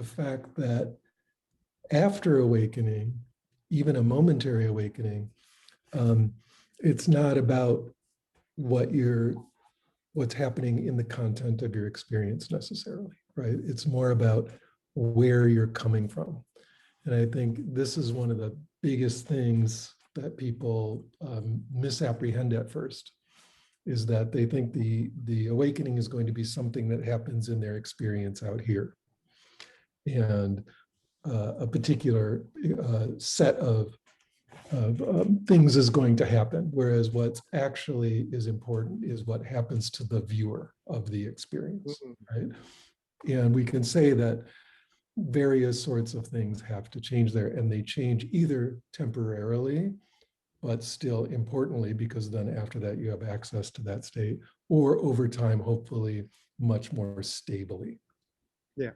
fact that after awakening, even a momentary awakening, it's not about what's happening in the content of your experience necessarily, right? It's more about where you're coming from. And I think this is one of the biggest things that people misapprehend at first, is that they think the awakening is going to be something that happens in their experience out here. And a particular set of things is going to happen, whereas what's actually is important is what happens to the viewer of the experience, right? And we can say that various sorts of things have to change there, and they change either temporarily, but still importantly, because then after that you have access to that state, or over time, hopefully much more stably. Yeah.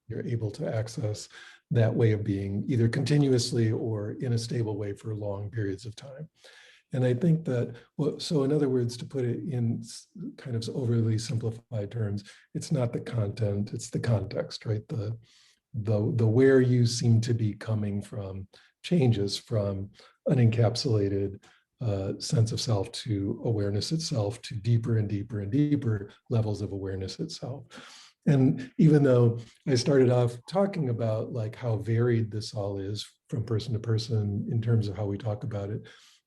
You're able to access that way of being either continuously or in a stable way for long periods of time. And I think that, so in other words, to put it in kind of overly simplified terms, it's not the content, it's the context, right? The where you seem to be coming from changes from an encapsulated sense of self to awareness itself, to deeper and deeper and deeper levels of awareness itself. And even though I started off talking about like how varied this all is from person to person in terms of how we talk about it,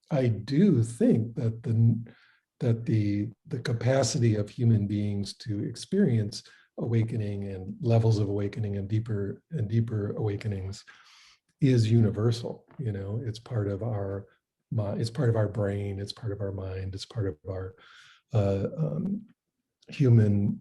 I do think that the capacity of human beings to experience awakening and levels of awakening and deeper awakenings is universal. You know, it's part of our it's part of our brain, it's part of our mind, it's part of our human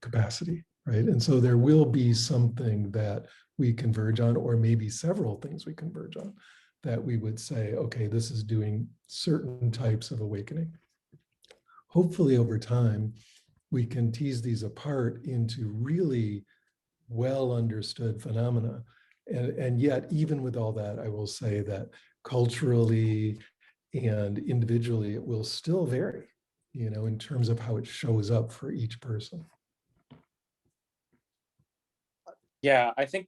capacity, right? And so there will be something that we converge on, or maybe several things we converge on, that we would say, okay, this is doing certain types of awakening. Hopefully over time, we can tease these apart into really well understood phenomena. And yet, even with all that, I will say that culturally and individually, it will still vary, you know, in terms of how it shows up for each person. Yeah, I think that